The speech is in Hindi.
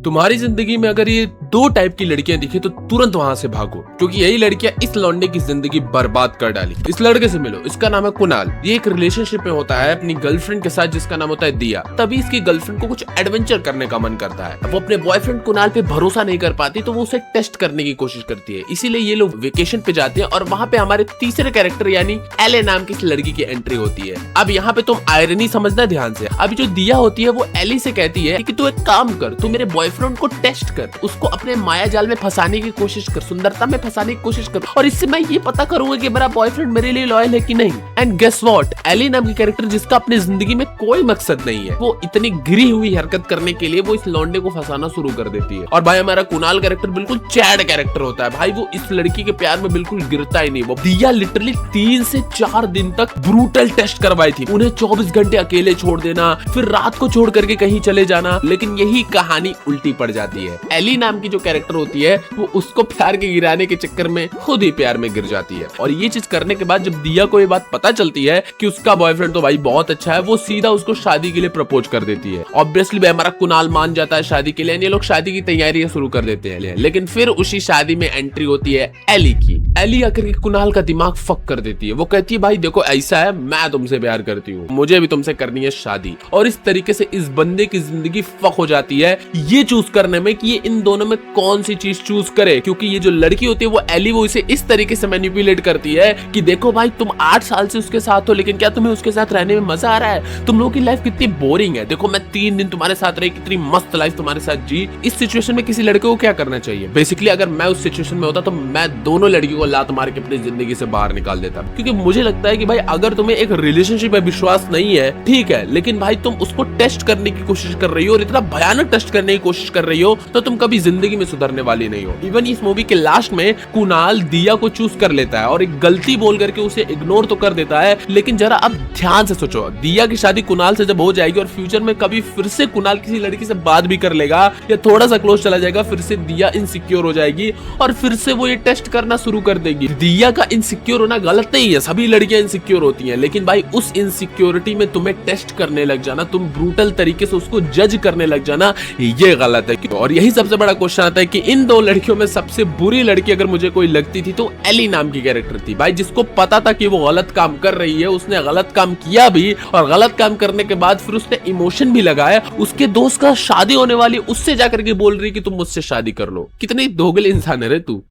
तुम्हारी जिंदगी में अगर ये दो टाइप की लड़कियां दिखे तो तुरंत वहां से भागो, क्योंकि यही लड़कियां इस लौंडे की जिंदगी बर्बाद कर डाली। इस लड़के से मिलो, इसका नाम है कुणाल। ये एक रिलेशनशिप में होता है अपनी गर्लफ्रेंड के साथ जिसका नाम होता है दिया। तभी इसकी गर्लफ्रेंड को कुछ एडवेंचर करने का मन करता है। वो अपने बॉयफ्रेंड कुणाल पे भरोसा नहीं कर पाती तो वो उसे टेस्ट करने की कोशिश करती है। इसीलिए ये लोग वेकेशन पे जाते हैं और वहां पे हमारे तीसरे कैरेक्टर यानी एले नाम की इस लड़की की एंट्री होती है। अब यहाँ पे तुम आयरनी समझना ध्यान से। अभी जो दिया होती है वो एली से कहती है कि तू एक काम कर, तू मेरे बॉयफ्रेंड को टेस्ट कर, उसको अपने माया जाल में फंसाने की कोशिश कर, सुंदरता में फंसाने की कोशिश कर, और इससे मैं ये पता करूंगा कि मेरा बॉयफ्रेंड मेरे लिए लॉयल है कि नहीं। एंड गेस व्हाट, एली नाम की कैरेक्टर जिसका अपनी जिंदगी में कोई मकसद नहीं है, वो इतनी गिरी हुई हरकत करने के लिए वो इस लौंडे को फंसाना शुरू कर देती है। और भाई हमारा कुणाल कैरेक्टर बिल्कुल चैड कैरेक्टर होता है। भाई वो इस लड़की के प्यार में बिल्कुल गिरता ही नहीं। वो दिया लिटरली 3 से 4 दिन तक ब्रूटल टेस्ट करवाई थी, उन्हें 24 घंटे अकेले छोड़ देना, फिर रात को छोड़ करके कहीं चले जाना। लेकिन यही कहानी उल्टी पड़ जाती है। एली नाम की जो कैरेक्टर होती है वो उसको प्यार के गिराने के चक्कर में खुद ही प्यार में गिर जाती है। और ये चीज करने के बाद जब दिया को ये बात पता चलती है कि उसका बॉयफ्रेंड तो भाई बहुत अच्छा है, वो सीधा उसको शादी के लिए प्रपोज कर देती है। ऑब्वियसली भाई हमारा कुणाल मान जाता है शादी के लिए। ये लोग शादी की तैयारियां शुरू कर देते हैं। लेकिन फिर उसी शादी में एंट्री होती है एली की। एली आकर के कुणाल का दिमाग फक कर देती है। वो कहती है भाई देखो ऐसा है, मैं तुमसे प्यार करती हूँ, मुझे भी तुमसे करनी है शादी। और इस तरीके से इस बंदे की जिंदगी फक हो जाती है ये चूज करने में कि ये इन दोनों में कौन सी चीज चूज करे। क्योंकि ये जो लड़की होती है वो एली, वो इसे इस तरीके से मैनिपुलेट करती है कि देखो भाई तुम 8 साल से उसके साथ हो, लेकिन क्या तुम्हें उसके साथ रहने में मजा आ रहा है? तुम लोगों की लाइफ कितनी बोरिंग है। देखो मैं 3 दिन तुम्हारे साथ रही, कितनी मस्त लाइफ तुम्हारे साथ जी। इस सिचुएशन में किसी लड़के को क्या करना चाहिए? बेसिकली अगर मैं उस सिचुएशन में होता तो मैं दोनों लड़कियों को लात मार के अपनी जिंदगी से बाहर निकाल देता। क्योंकि मुझे लगता है कि भाई अगर तुम्हें एक रिलेशनशिप में विश्वास नहीं है ठीक है, लेकिन भाई तुम उसको टेस्ट करने की कोशिश कर रही हो और इतना भयानक टेस्ट करने की कोशिश कर रही हो तो तुम कभी जिंदगी में सुधरने वाली नहीं हो। इवन इस मूवी के लास्ट में कुणाल दिया को चूज कर लेता है और एक गलती बोल करके उसे इग्नोर तो कर देता है। लेकिन जरा अब ध्यान से सोचो, दिया की शादी कुणाल से जब हो जाएगी और फ्यूचर में कभी फिर से कुणाल किसी लड़की से बात भी कर लेगा या थोड़ा सा क्लोज चला जाएगा, फिर से दिया इनसिक्योर हो जाएगी और फिर से वो ये टेस्ट करना शुरू कर देगी। दिया का इनसिक्योर होना गलत नहीं है, सभी लड़कियां इनसिक्योर होती हैं, लेकिन भाई उस इनसिक्योरिटी में तुम्हें टेस्ट करने लग जाना, तुम ब्रूटल तरीके से उसको जज करने लग जाना, ये गलत है। और यही सबसे बड़ा क्वेश्चन आता है कि इन दो लड़कियों में सबसे बुरी लड़की अगर मुझे कोई लगती थी तो एली नाम की कैरेक्टर थी। भाई जिसको पता था कि वो गलत काम कर रही है, उसने गलत काम किया भी, और गलत काम करने के बाद फिर उसने इमोशन भी लगाया। उसके दोस्त का शादी होने वाली, उससे जाकर के बोल रही कि तुम मुझसे शादी कर लो। कितनी दोगले इंसान है रे तू।